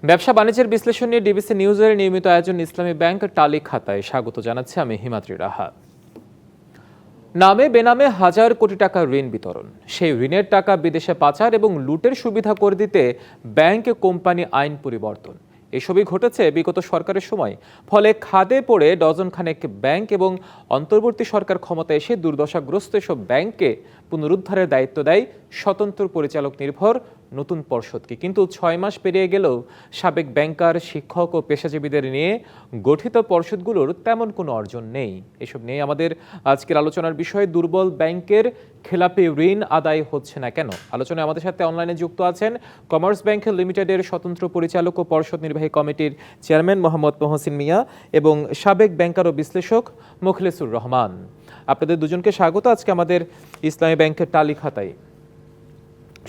ব্যবসা বাণিজ্যের বিশ্লেষণ নিয়ে ডিবিসি নিউজের নিয়মিত আয়োজন ইসলামী ব্যাংক টালি খাতায় স্বাগত জানাচ্ছি আমি হিমাদ্রি রাহা। নামে বেনামে হাজার কোটি টাকা ঋণ বিতরণ, সেই ঋণের টাকা বিদেশে পাচার এবং লুটের সুবিধা করে দিতে ব্যাংক কোম্পানি আইন পরিবর্তন, এসবই ঘটেছে বিগত সরকারের সময়। ফলে খাদে পড়ে ডজন খানেক ব্যাংক এবং অন্তর্বর্তী সরকার ক্ষমতায় এসে দুর্দশাগ্রস্ত এসব ব্যাংককে পুনরুদ্ধারের দায়িত্ব দেয় স্বতন্ত্র পরিচালক নির্ভর নতুন পর্ষদকে। কিন্তু 6 মাস পেরিয়ে গেলেও সাবেক ব্যাংকার, শিক্ষক ও পেশাজীবীদের নিয়ে গঠিত পর্ষদগুলোর তেমন কোনো অর্জন নেই। এসব নিয়ে আমাদের আজকের আলোচনার বিষয়, দুর্বল ব্যাংকের খেলাপি ঋণ আদায় হচ্ছে না কেন। আলোচনায় আমাদের সাথে অনলাইনে যুক্ত আছেন কমার্স ব্যাংক লিমিটেডের স্বতন্ত্র পরিচালক ও পর্ষদ নির্বাহী কমিটির চেয়ারম্যান মোহাম্মদ মহসিন মিয়া এবং সাবেক ব্যাংকার ও বিশ্লেষক মোখলেসুর রহমান। আপনাদের দুজনকে স্বাগত আজকে আমাদের ইসলামী ব্যাংকের টালি খাতায়।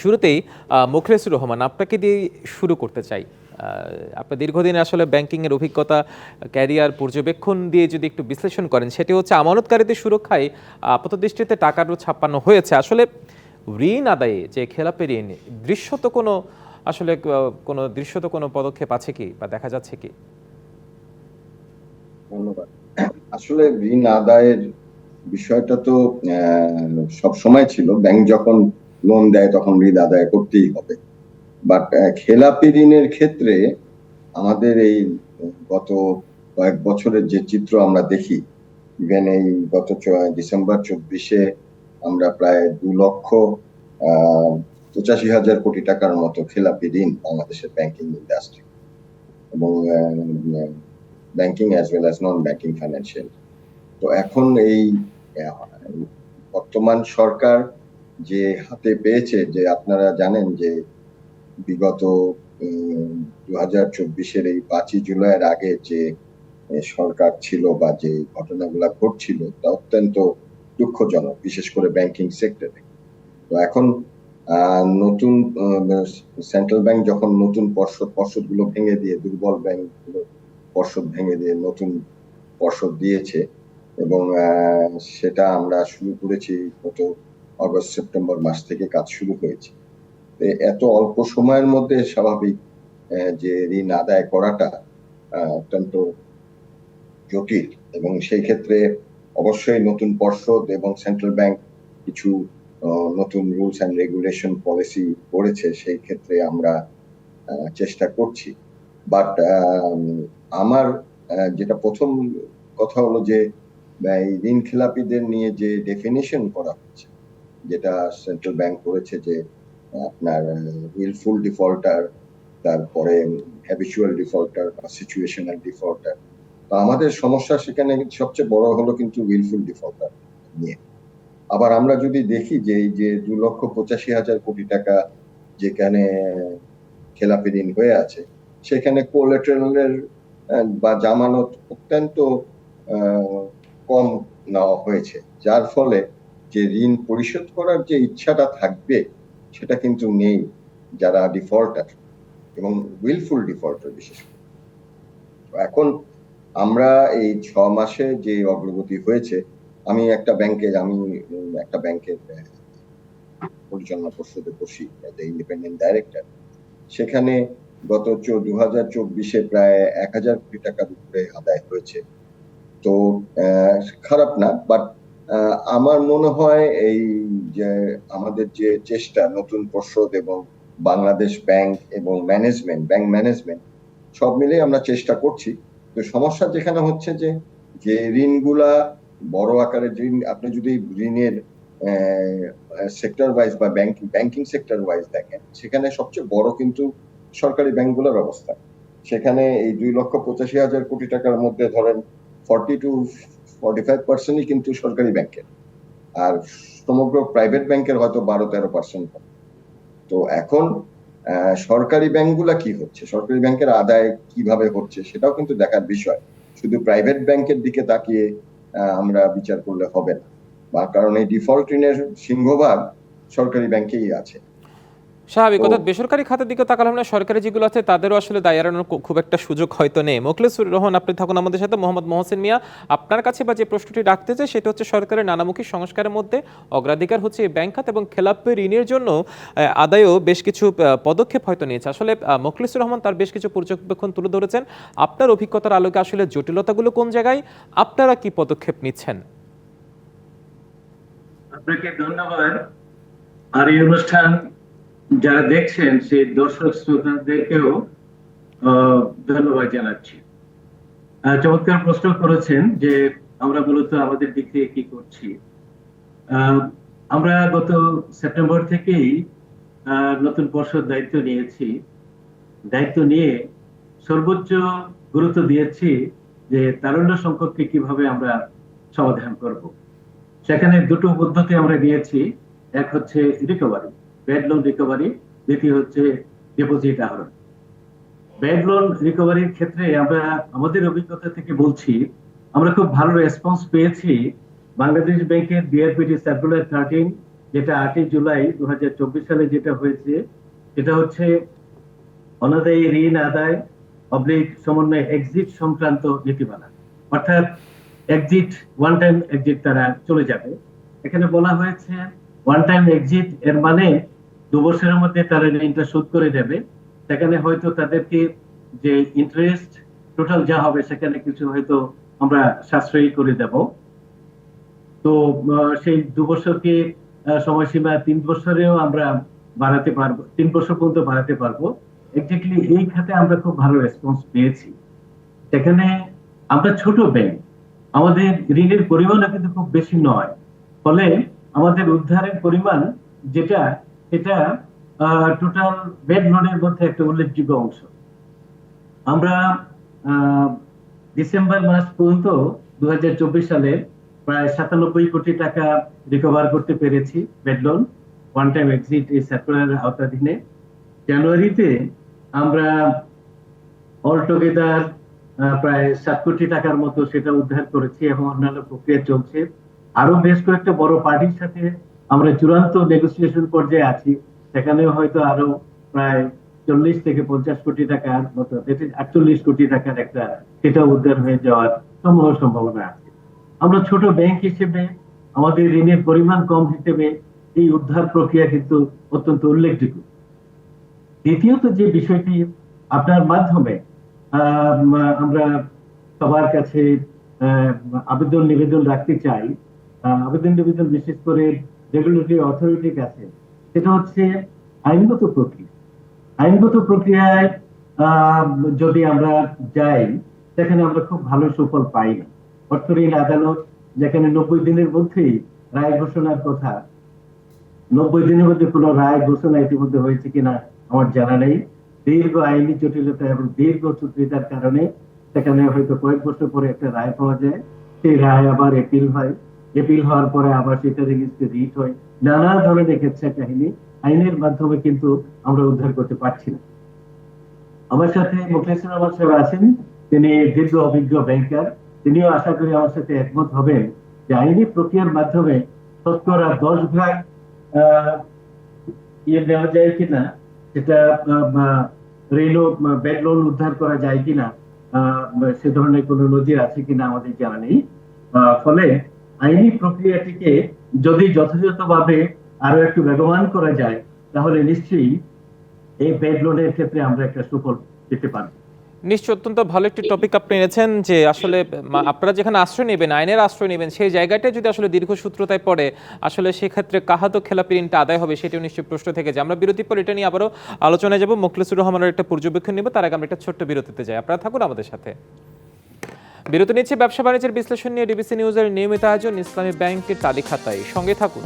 শুরুতেই মোখলেসুর রহমান, আপনাকে দিয়ে শুরু করতে চাই। আপনার দীর্ঘদিন আসলে ব্যাংকিংয়ের অভিজ্ঞতা, ক্যারিয়ার পর্যবেক্ষণ দিয়ে যদি একটু বিশ্লেষণ করেন, সেটি হচ্ছে আমানতকারীদের সুরক্ষায় আপাতদৃষ্টিতে টাকারও ছাপ্পানো হয়েছে। আসলে ঋণ আদায়ে যে খেলাপি ঋণ, দৃশ্যত কোনো পদক্ষেপ আছে কি বা দেখা যাচ্ছে কি? ধন্যবাদ। আসলে ঋণ আদায়ের বিষয়টা তো সব সময় ছিল, ব্যাংক যখন লোন দেয় তখন ঋণ আদায় করতেই হবে। বাট খেলাপি ঋণের ক্ষেত্রে আমাদের এই গত কয়েক বছরের যে চিত্র আমরা দেখি, ইভেন এই গত ডিসেম্বর 24-এ আমরা প্রায় 2,85,000 কোটি টাকার মতো খেলাপি ঋণ বাংলাদেশের ব্যাংকিং ইন্ডাস্ট্রি এবং banking as well as non banking financial. তো এখন এই বর্তমান সরকার যে হাতে পেয়েছে, যে আপনারা জানেন যে বিগত 2024-এর এই 5ই জুলাইয়ের আগে যে সরকার ছিল বা যে ঘটনাগুলো ঘটছিল তা অত্যন্ত দুঃখজনক, বিশেষ করে ব্যাংকিং সেক্টরে। তো এখন নতুন সেন্ট্রাল ব্যাংক যখন নতুন পর্ষদগুলো ভেঙে দিয়ে, দুর্বল ব্যাংকগুলো পর্ষদ ভেঙে দিয়ে নতুন পর্ষদ দিয়েছে এবং সেটা আমরা শুরু করেছি গত অগস্ট সেপ্টেম্বর মাস থেকে কাজ শুরু হয়েছে। এত অল্প সময়ের মধ্যে স্বাভাবিক যে ঋণ আদায় করাটা অত্যন্ত জটিল এবং সেই ক্ষেত্রে অবশ্যই নতুন পর্ষদ এবং সেন্ট্রাল ব্যাংক কিছু নতুন রুলস অ্যান্ড রেগুলেশন পলিসি করেছে, সেই ক্ষেত্রে আমরা চেষ্টা করছি। বাট আমার যেটা প্রথম কথা হলো যে এই ঋণ খেলাপিদের নিয়ে যে ডেফিনিশন করা হচ্ছে, যেটা সেন্ট্রাল ব্যাংক করেছে যে আপনার উইলফুল ডিফল্টার, তারপরে হ্যাবিচুয়াল ডিফল্টার বা সিচুয়েশনাল ডিফল্টার। তো আমাদের সমস্যা সেখানে সবচেয়ে বড় হলো কিন্তু উইলফুল ডিফল্টার নিয়ে। আবার আমরা যদি দেখি যে এই যে 2,85,000 কোটি টাকা যেখানে খেলাপি ঋণ হয়ে আছে, সেখানে কোলাটেরালের বা জামানত অত্যন্ত কম নেওয়া হয়েছে, যার ফলে যে ঋণ পরিশোধ করার যে ইচ্ছাটা থাকবে সেটা কিন্তু নেই যারা ডিফল্টার এবং উইলফুল ডিফল্টার বিশেষ করে। এখন আমরা এই 6 মাসে যে অগ্রগতি হয়েছে, আমি একটা ব্যাংকের পরিচালনা পর্ষদে বসি ইন্ডিপেন্ডেন্ট ডাইরেক্টর। সেখানে গত 2024-এ প্রায় 1,000 কোটি টাকার উপরে আদায় হয়েছে। তো খারাপ না, বাট আমার মনে হয় এই যে আমাদের যে চেষ্টা, নতুন পর্ষদ এবং বাংলাদেশ ব্যাংক এবং ব্যাংক ম্যানেজমেন্ট সব মিলে আমরা চেষ্টা করছি। তো সমস্যা যেখানে হচ্ছে যে ঋণগুলা বড় আকারের ঋণ, আপনি যদি ঋণের সেক্টর ওয়াইজ বা ব্যাংকিং সেক্টর ওয়াইজ দেখেন, সেখানে সবচেয়ে বড় কিন্তু সরকারি ব্যাংকগুলোর অবস্থা। সেখানে এই 2,85,000 কোটি টাকার মধ্যে ধরেন 40-45% কিন্তু সরকারি ব্যাংকের, আর সমগ্র প্রাইভেট ব্যাংকের হয়তো 12-13%। তো এখন সরকারি ব্যাংকগুলা কি হচ্ছে, সরকারি ব্যাংকের আদায় কিভাবে হচ্ছে, সেটাও কিন্তু দেখার বিষয়। শুধু প্রাইভেট ব্যাংকের দিকে তাকিয়ে আমরা বিচার করলে হবে না, বা কারণ এই ডিফল্ট ঋণের সিংহভাগ সরকারি ব্যাংকেই আছে। স্বাভাবিক, তো অর্থাৎ বেসরকারি খাতের দিকে তাকালাম না, সরকারি যেগুলো আছে তাদেরও আসলে দায় এড়ানোর খুব একটা সুযোগ হয়তো নেই। মোখলেসুর রহমান, আপনি থাকুন আমাদের সাথে। মোহাম্মদ মহসিন মিয়া, আপনার কাছে বা যে প্রশ্নটি রাখতে চাই সেটা হচ্ছে, সরকারের নানামুখী সংস্কারের মধ্যে অগ্রাধিকার হচ্ছে এই ব্যাংক খাত এবং খেলাপি ঋণের জন্য আদায়ও বেশ কিছু পদক্ষেপ হয়তো নিয়েছে। আসলে মোখলেসুর রহমান তার বেশ কিছু পর্যবেক্ষণ তুলে ধরেছেন। আপনার অভিজ্ঞতার আলোকে আসলে জটিলতাগুলো কোন জায়গায়, আপনারা কি পদক্ষেপ নিচ্ছেন? আপনাকে ধন্যবাদ। আর এই অনুষ্ঠান যারা দেখছেন সেই দর্শক শ্রোতাদেরকেও ধন্যবাদ জানাচ্ছি। চমৎকার প্রশ্ন করেছেন যে আমরা মূলত আমাদের দিক থেকে কি করছি। আমরা গত সেপ্টেম্বর থেকেই নতুন পর্ষদ দায়িত্ব নিয়েছি। দায়িত্ব নিয়ে সর্বোচ্চ গুরুত্ব দিয়েছি যে তারুণ্য সংকটকে কিভাবে আমরা সমাধান করব। সেখানে দুটো পদ্ধতি আমরা নিয়েছি। এক হচ্ছে রিকভারি, ব্যাড লোন রিকভারি। দ্বিতীয় হচ্ছে ডিপোজিট আহরণ। ব্যাড লোন রিকভারির ক্ষেত্রে আমরা আমাদের অভিজ্ঞতা থেকে বলছি, আমরা খুব ভালো রেসপন্স পেয়েছি। বাংলাদেশ ব্যাংকের বিআরপিটি সার্কুলার 13, যেটা 8 জুলাই 2024 সালে যেটা হয়েছে, এটা হচ্ছে অনাদায়ী ঋণ আদায় সমন্বয় এক্সিট সংক্রান্ত নীতিমালা। অর্থাৎ এক্সিট, ওয়ান টাইম এক্সিট তারা চলে যাবে। এখানে বলা হয়েছে ওয়ান টাইম এক্সিট এর মানে 2 বছরের মধ্যে তারা ঋণটা শোধ করে দেবে। সেখানে হয়তো তাদেরকে যে ইন্টারেস্ট টোটাল যা হবে সেখানে কিছু হয়তো আমরা সাশ্রয়ী করে দেব। তো সেই 2 বছরকে সময়সীমা 3 বছরেও আমরা বাড়াতে পারবো, 3 বছর পর্যন্ত বাড়াতে পারবো। এক্স্যাক্টলি এই খাতে আমরা খুব ভালো রেসপন্স পেয়েছি। সেখানে আমরা ছোট ব্যাংক, আমাদের ঋণের পরিমাণও কিন্তু খুব বেশি নয়, ফলে আমাদের উদ্ধারের পরিমাণ যেটা, এটা টোটাল ব্যাড লোনের মধ্যে একটা উল্লেখযোগ্য অংশ। আমরা ডিসেম্বর মাস পর্যন্ত 2024 সালে প্রায় 97 কোটি টাকা রিকভার করতে পেরেছি bad loan, one time exit এই সার্কুলারের আওতাধীনে। জানুয়ারিতে আমরা অল টুগেদার প্রায় 7 কোটি টাকার মতো সেটা উদ্ধার করেছি এবং অন্যান্য প্রক্রিয়া চলছে। আরো বেশ কয়েকটা বড় পার্টির সাথে আমরা চূড়ান্ত নেগোসিয়েশন পর্যায়ে আছি। সেখানে হয়তো আরো প্রায় 40 থেকে 50 কোটি টাকার মতো, 48 কোটি টাকার একটা সেটা উদ্ধার হয়ে যাওয়ার সম্ভাবনা আছে। আমরা ছোট ব্যাংক হিসেবে, আমাদের ঋণের পরিমাণ কম হিসেবে এই উদ্ধার প্রক্রিয়া কিন্তু অত্যন্ত উল্লেখযোগ্য। দ্বিতীয়ত যে বিষয়টি আপনার মাধ্যমে আমরা সবার কাছে আবেদন নিবেদন রাখতে চাই, আবেদন নিবেদন বিশেষ করে রেগুলেটরি অথরিটির কাছে, সেটা হচ্ছে আইনগত প্রক্রিয়া। আইনগত প্রক্রিয়ায় যদি আমরা যাই, সেখানে আমরা খুব ভালো সুফল পাই না। অর্থ ঋণ আদালত যেখানে 90 দিনের মধ্যেই রায় ঘোষণার কথা, 90 দিনের মধ্যে কোনো রায় ঘোষণা ইতিমধ্যে হয়েছে কিনা আমার জানা নেই। দীর্ঘ আইনি জটিলতা এবং দীর্ঘ চুক্তিতার কারণে সেখানে হয়তো কয়েক বছর পরে একটা রায় পাওয়া যায়, সেই রায় আবার এপিল হয়, এপিল হওয়ার পরে আবার সেটা রেজিস্ট্রি রিট হয়। নানা ধরনের ক্ষেত্রে কাহিনী, আইনের মাধ্যমে কিন্তু আমরা উদ্ধার করতে পারছি না। আমার সাথে মুখলেসুর রহমান সাহেব আছেন, তিনি দীর্ঘ অভিজ্ঞ ব্যাংকার। তিনিও আশা করি আমার সাথে একমত হবেন যে আইনি প্রক্রিয়ার মাধ্যমে শতকরা 10 ভাগ নেওয়া যায় কিনা, সেটা ঋণ ব্যাড লোন উদ্ধার করা যায় কিনা, সে ধরনের কোন নজির আছে কিনা আমাদের জানা নেই। ফলে আইনি প্রক্রিয়াটিকে যদি যথাযথভাবে আরো একটু বেগবান করা যায়, তাহলে নিশ্চয়ই এই ব্যাড লোনের ক্ষেত্রে আমরা একটা সুফল পেতে পারবো। নিশ্চয়, অত্যন্ত ভালো একটি টপিক আপনি এনেছেন যে আসলে আপনারা যেখানে আশ্রয় নেবেন, আইনের আশ্রয় নেবেন, সেই জায়গাটায় যদি আসলে দীর্ঘসূত্রতায় পড়ে, আসলে সেক্ষেত্রে কাহাতো খেলাপি ঋণটা আদায় হবে, সেটিও নিশ্চয়ই প্রশ্ন থেকে যায়। আমরা বিরতির পর এটা নিয়ে আবারও আলোচনায় যাব। মোখলেসুর রহমানের একটা পর্যবেক্ষণ নেব, তার আগে আমরা একটা ছোট্ট বিরতিতে যাই। আপনারা থাকুন আমাদের সাথে। বিরতি নিচ্ছে ব্যবসা বাণিজ্যের বিশ্লেষণ নিয়ে ডিবিসি নিউজের নিয়মিত আয়োজন ইসলামী ব্যাংকের তালিক খাতায়। সঙ্গে থাকুন।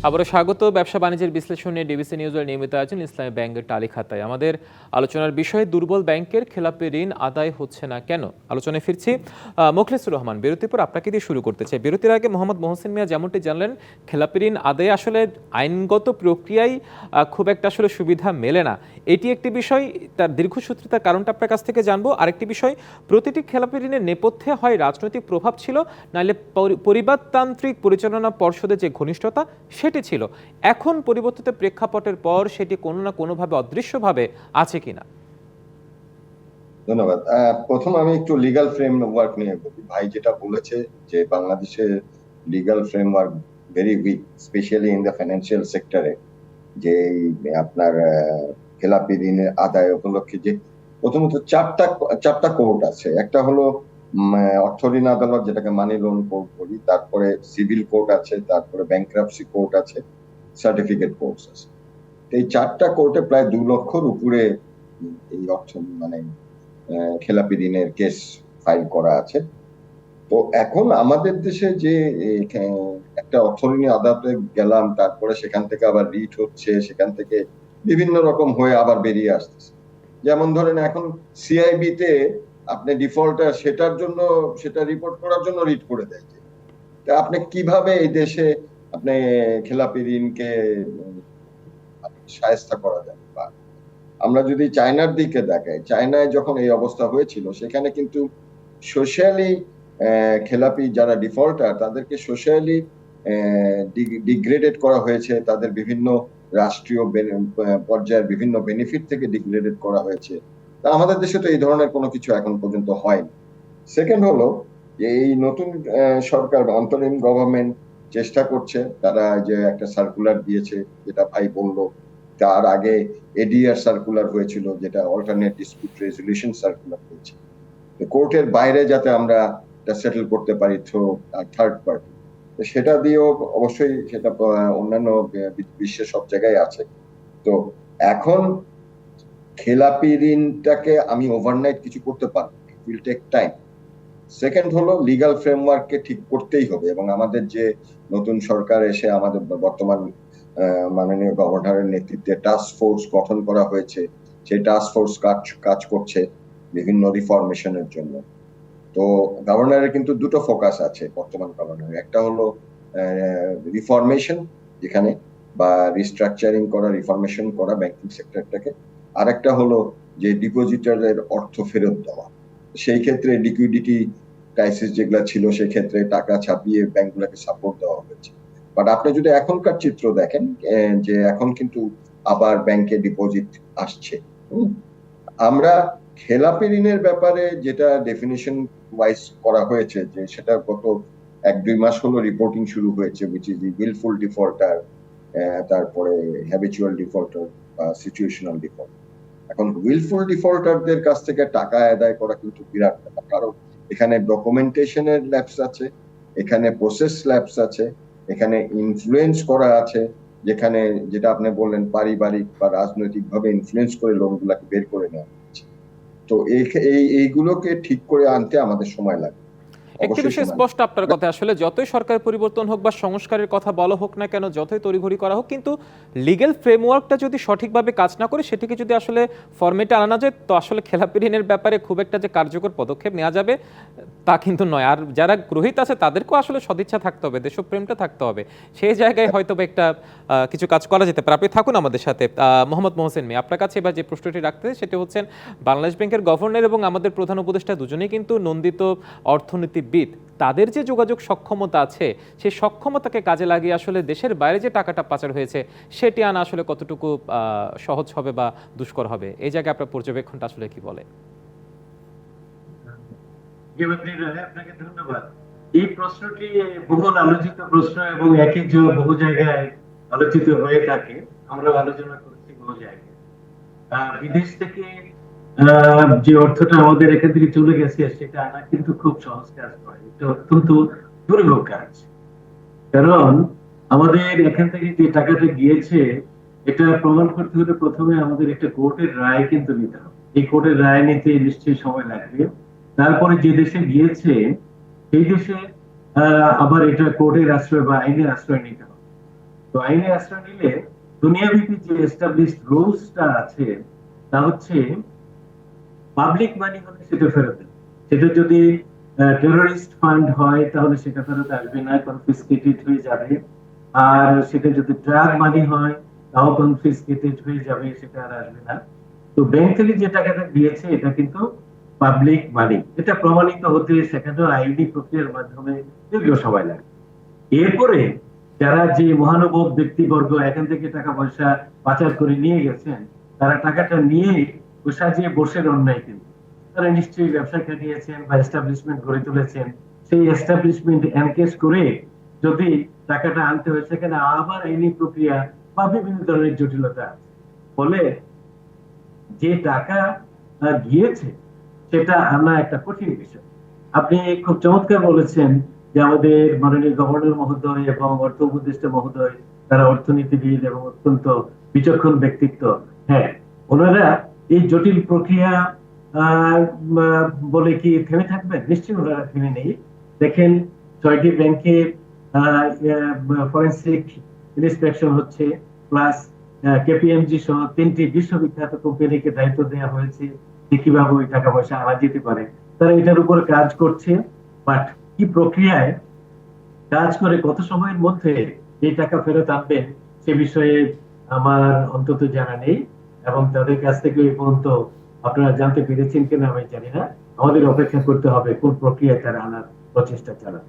আবারও স্বাগত। ব্যবসা বাণিজ্যের বিশ্লেষণে ডিবিসি নিউজের নিয়মিত আয়োজন ইসলামী ব্যাংকের তালিক খাতায়। আমাদের আলোচনার বিষয়ে দুর্বল ব্যাংকের খেলাপি ঋণ আদায় হচ্ছে না কেন, আলোচনায় ফিরছি। মোখলেসুর রহমান, বিরতির পর আপনাকে দিয়ে শুরু করতে চাই। বিরতির আগে মোহাম্মদ মহসিন মিয়া যেমনটি জানলেন, খেলাপি ঋণ আদায়ে আসলে আইনগত প্রক্রিয়ায় খুব একটা আসলে সুবিধা মেলে না, এটি একটি বিষয়। তার দীর্ঘসূত্রতার কারণটা আপনার কাছ থেকে জানবো। আরেকটি বিষয়, প্রতিটি খেলাপি ঋণের নেপথ্যে হয় রাজনৈতিক প্রভাব ছিল, নাহলে পরিবারতান্ত্রিক পরিচালনা পর্ষদের যে ঘনিষ্ঠতা, সেটি সেটি ছিল। এখন পরিবর্তিত প্রেক্ষাপটের পর সেটি কোনো না কোনোভাবে অদৃশ্যভাবে আছে কিনা? ধন্যবাদ। প্রথম আমি একটু লিগ্যাল ফ্রেমওয়ার্ক নিয়ে বলি। ভাই যেটা বলেছে যে বাংলাদেশের legal framework very weak, specially in the financial সেক্টরে। যে আপনার খেলাপি ঋণের আদায় উপলক্ষে যে প্রথমত চারটা কোর্ট আছে। একটা হলো অর্থ ঋণ আদালত, যেটাকে মানি লোন কোর্ট বলি, তারপরে সিভিল কোর্ট আছে, তারপরে ব্যাংক্রাপসি কোর্ট আছে, সার্টিফিকেট কোর্ট আছে। এই চারটা কোর্টে প্রায় 2 লক্ষর উপরে এই অর্থ খেলাপি ঋণের কেস ফাইল করা আছে। তো এখন আমাদের দেশে যে একটা অর্থ ঋণী আদালতে গেলাম, তারপরে সেখান থেকে আবার রিট হচ্ছে, সেখান থেকে বিভিন্ন রকম হয়ে আবার বেরিয়ে আসতেছে। যেমন ধরেন এখন সিআইবি তে আপনি ডিফল্টার, সেটার জন্য সেটা রিপোর্ট করার জন্য রিট করে দেয়। তা আপনি কিভাবে এই দেশে আপনি খেলাপি ঋণকে শায়েস্তা করা যায়? বা আমরা যদি চায়নার দিকে দেখাই, চায়নায় যখন এই অবস্থা হয়েছিল সেখানে কিন্তু সোশ্যালি খেলাপি যারা ডিফল্টার তাদেরকে সোশ্যালি ডিগ্রেডেড করা হয়েছে, তাদের বিভিন্ন রাষ্ট্রীয় পর্যায়ের বিভিন্ন বেনিফিট থেকে ডিগ্রেডেড করা হয়েছে। তা আমাদের দেশে তো এই ধরনের কোনো কিছু এখন পর্যন্ত হয়নি। সেকেন্ড হলো যে এই নতুন সরকার বা অন্তরিম গভর্নমেন্ট চেষ্টা করছে, তারা যে একটা সার্কুলার দিয়েছে, যেটা ভাই বললো, তার আগে এডিআর সার্কুলার হয়েছিল, যেটা অল্টারনেট ডিসপিউট রেজলিউশন সার্কুলার হয়েছে, কোর্টের বাইরে যাতে আমরা এটা সেটেল করতে পারি থ্রু থার্ড পার্টি। সেটা দিয়েও অবশ্যই সেটা অন্যান্য বিশ্বের সব জায়গায় আছে। তো এখন খেলাপি ঋণটাকে আমি ওভারনাইট কিছু করতে পারবো, it will take time. Second হলো লিগ্যাল ফ্রেমওয়ার্ককে ঠিক করতেই হবে, এবং আমাদের যে নতুন সরকার এসে আমাদের বর্তমান মাননীয় গভর্নরের নেতৃত্বে টাস্ক ফোর্স গঠন করা হয়েছে, সেই টাস্ক ফোর্স কাজ করছে বিভিন্ন রিফরমেশনের জন্য। তো গভর্নরের কিন্তু দুটো ফোকাস আছে বর্তমান গভর্নরের। একটা হলো রিফরমেশন, যেখানে বা রিস্ট্রাকচারিং করা, রিফরমেশন করা ব্যাংকিং সেক্টরটাকে। আর একটা হলো যে ডিপোজিটরের অর্থ ফেরত দেওয়া। সেই ক্ষেত্রে লিকুইডিটি ক্রাইসিস যেগুলো ছিল, সেই ক্ষেত্রে টাকা ছাপিয়ে ব্যাংকগুলোকে সাপোর্ট দেওয়া হয়েছে। বাট আপনি যদি এখনকার চিত্র দেখেন, যে এখন কিন্তু আবার ব্যাংকে ডিপোজিট আসছে। আমরা খেলাপি ঋণের ব্যাপারে যেটা ডেফিনিশন ওয়াইজ করা হয়েছে, যে সেটা গত 1-2 মাস হলো রিপোর্টিং শুরু হয়েছে, which is the willful defaulter, তারপরে হ্যাবিচুয়াল ডিফল্টার বা সিচুয়েশনাল ডিফল্ট। এখন উইলফুল ডিফল্টারদের কাছ থেকে টাকা আদায় করা কিন্তু বিরাট ব্যাপার, কারণ এখানে ডকুমেন্টেশনের ল্যাপস আছে, এখানে প্রসেস ল্যাপস আছে, এখানে ইনফ্লুয়েন্স করা আছে, যেখানে যেটা আপনি বললেন পারিবারিক বা রাজনৈতিক ভাবে ইনফ্লুয়েন্স করে লোনগুলোকে বের করে নেওয়া হচ্ছে। তো এইগুলোকে ঠিক করে আনতে আমাদের সময় লাগবে। একটি বিষয় স্পষ্ট আপনার কথা, আসলে যতই সরকার পরিবর্তন হোক বা সংস্কারের কথা বলা হোক না কেন, যতই তড়িঘড়ি করা হোক, কিন্তু লিগ্যাল ফ্রেমওয়ার্কটা যদি সঠিকভাবে কাজ না করে সেটিকে যদি আসলে ফরম্যাটে আনা যায়, তো আসলে খেলাপি ঋণের ব্যাপারে খুব একটা যে কার্যকর পদক্ষেপ নেওয়া যাবে তা কিন্তু নয়। আর যারা গ্রহীত আছে তাদেরকেও আসলে সদিচ্ছা থাকতে হবে, দেশপ্রেমটা থাকতে হবে। সেই জায়গায় হয়তো একটা কিছু কাজ করা যেতে পারে। আপনি থাকুন আমাদের সাথে। মোহাম্মদ মোহসেন মিয়া, আপনার কাছে এবার যে প্রশ্নটি রাখতে সেটি হচ্ছেন, বাংলাদেশ ব্যাংকের গভর্নর এবং আমাদের প্রধান উপদেষ্টা দুজনেই কিন্তু নন্দিত অর্থনীতিবিদ। তাদের যে যোগাযোগ সক্ষমতা আছে, সেই সক্ষমতাকে কাজে লাগিয়ে আসলে দেশের বাইরে যে টাকাটা পাচার হয়েছে সেটি আনা আসলে কতটুকু সহজ হবে বা দুষ্কর হবে? এই জায়গায় আপনার পর্যবেক্ষণটা আসলে কি বলে? আপনাকে ধন্যবাদ। এই প্রশ্নটি বহুল আলোচিত প্রশ্ন এবং একই বহু জায়গায় আলোচিত হয়ে থাকে। আমরা আলোচনা করেছি বহু জায়গায়। বিদেশ থেকে যে অর্থটা আমাদের এখান থেকে চলে গেছে সেটা আনা কিন্তু খুব সহজ কাজ নয়, এটা অত্যন্ত দুর্লভ কাজ। কারণ আমাদের এখান থেকে যে টাকাটা গিয়েছে এটা প্রমাণ করতে হলে প্রথমে আমাদের একটা কোর্টের রায় কিন্তু নিতে হবে। এই কোর্টের রায় নিতে নিশ্চয়ই সময় লাগবে। তারপরে যে দেশে গিয়েছে সেই দেশে আবার এটা কোর্টের আশ্রয় বা আইনের আশ্রয় নিতে হবে। তো আইনের আশ্রয় নিলে দুনিয়াব্যাপী যে এস্টাবলিশড রুলসটা আছে তা হচ্ছে পাবলিক মানি হলে সেটা ফেরত দেবে। সেটা যদি টেররিস্ট ফান্ড হয় তাহলে সেটা ফেরত আসবে না, কনফিসকেটেড হয়ে যাবে। আর সেটা যদি ড্রাগ মানি হয় তাও কনফিসকেটেড হয়ে যাবে, সেটা আর আসবে না। তো ব্যাংক থেকে যে টাকাটা দিয়েছে এটা কিন্তু পাবলিক মানি। এটা প্রমাণিত হতে সেখানে আইনি প্রক্রিয়ার মাধ্যমে দীর্ঘ সময় লাগে। এরপরে যারা যে মহানুভব ব্যক্তিবর্গ এখান থেকে টাকা পয়সা পাচার করে নিয়ে গেছেন, তারা টাকাটা নিয়ে সাজিয়ে বসে রন নাই, কিন্তু তারা নিশ্চয়ই ব্যবসা খাটিয়েছেন বা এস্টাবলিশমেন্ট গড়ে তুলেছেন। সেই এস্টাবলিশমেন্ট এনকেজ করে যদি টাকাটা আনতে হয়েছে, সেখানে আবার আইনি প্রক্রিয়া বা বিভিন্ন ধরনের জটিলতা আছে। ফলে যে টাকা গিয়েছে সেটা আনা একটা কঠিন বিষয়। আপনি খুব চমৎকার বলেছেন যে আমাদের মাননীয় গভর্নর মহোদয় এবং অর্থ উপদেষ্টা মহোদয় তারা অর্থনীতিবিদ এবং অত্যন্ত বিচক্ষণ ব্যক্তিত্ব। হ্যাঁ, ওনারা এই জটিল প্রক্রিয়া আহ, বলে কি থেমে থাকবেন? নিশ্চয়ই ওনারা থেমে নেই। দেখেন, 6টি ব্যাংকে ফরেন্সিক ইন্সপেকশন হচ্ছে, প্লাস কেপিএমজি সহ 3টি বিশ্ববিখ্যাত কোম্পানিকে দায়িত্ব দেওয়া হয়েছে যে কিভাবে ওই টাকা পয়সা আনা যেতে পারে। তারা এটার উপর কাজ করছে, বাট কি প্রক্রিয়ায় কাজ করে কত সময়ের মধ্যে এই টাকা ফেরত আনবেন সে বিষয়ে আমার অন্তত জানা নেই, এবং তাদের কাছ থেকে এই পর্যন্ত আপনারা জানতে পেরেছেন কিনা আমি জানি না। আমাদের অপেক্ষা করতে হবে কোন প্রক্রিয়ায় তারা আনার প্রচেষ্টা চালান।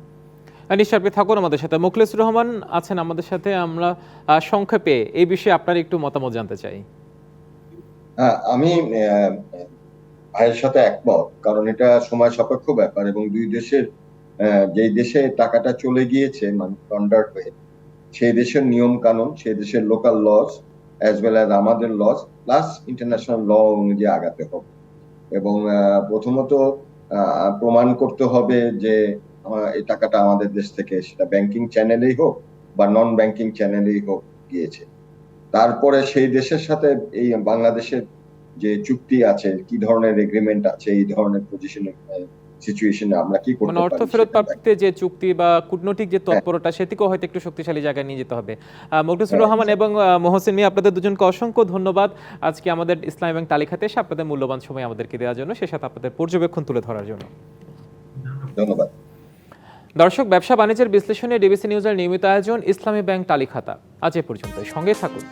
নিশ্চয় আপনি থাকুন আমাদের সাথে। মুখলেসুর রহমান আছেন আমাদের সাথে। আমরা সংক্ষেপে এই বিষয়ে আপনার একটু মতামত জানতে চাই। আমি ভাইয়ের সাথে একমত, কারণ এটা সময় সাপেক্ষ ব্যাপার এবং দুই দেশের যেই দেশে টাকাটা চলে গিয়েছে মানে লন্ডার হয়ে, সেই দেশের নিয়ম কানুন, সেই দেশের local laws as well as আমাদের লস প্লাস ইন্টারন্যাশনাল ল অনুযায়ী আগাতে হবে। এবং প্রথমত প্রমাণ করতে হবে যে এই টাকাটা আমাদের দেশ থেকে, সেটা ব্যাংকিং চ্যানেলেই হোক বা নন ব্যাংকিং চ্যানেলেই হোক, গিয়েছে। তারপরে সেই দেশের সাথে এই বাংলাদেশের যে চুক্তি আছে, কি ধরনের এগ্রিমেন্ট আছে, এই ধরনের পজিশনে সিচুয়েশনে আমরা কি করতে মানে অর্থ পারি ফেরত সেটা প্রাপ্তিতে যে চুক্তি বা কূটনৈতিক যে তৎপরতা, সেটিকেও হয়তো একটু শক্তিশালী জায়গায় নিয়ে যেতে হবে। মুখলেসুর রহমান এবং মহসিন মিয়া, আপনাদের দুজনকে অসংখ্য ধন্যবাদ আজকে আমাদের ইসলামী ব্যাংক তালিকাতে এসে আপনাদের মূল্যবান সময় আমাদেরকে দেওয়ার জন্য, সে সাথে আপনাদের পর্যবেক্ষণ তুলে ধরার জন্য। ধন্যবাদ। দর্শক, ব্যবসা বাণিজ্যের বিশ্লেষণে ডিবিসি নিউজের নিয়মিত আয়োজন ইসলামী ব্যাংক তালিকাতা আজ এ পর্যন্ত। সঙ্গে থাকুন।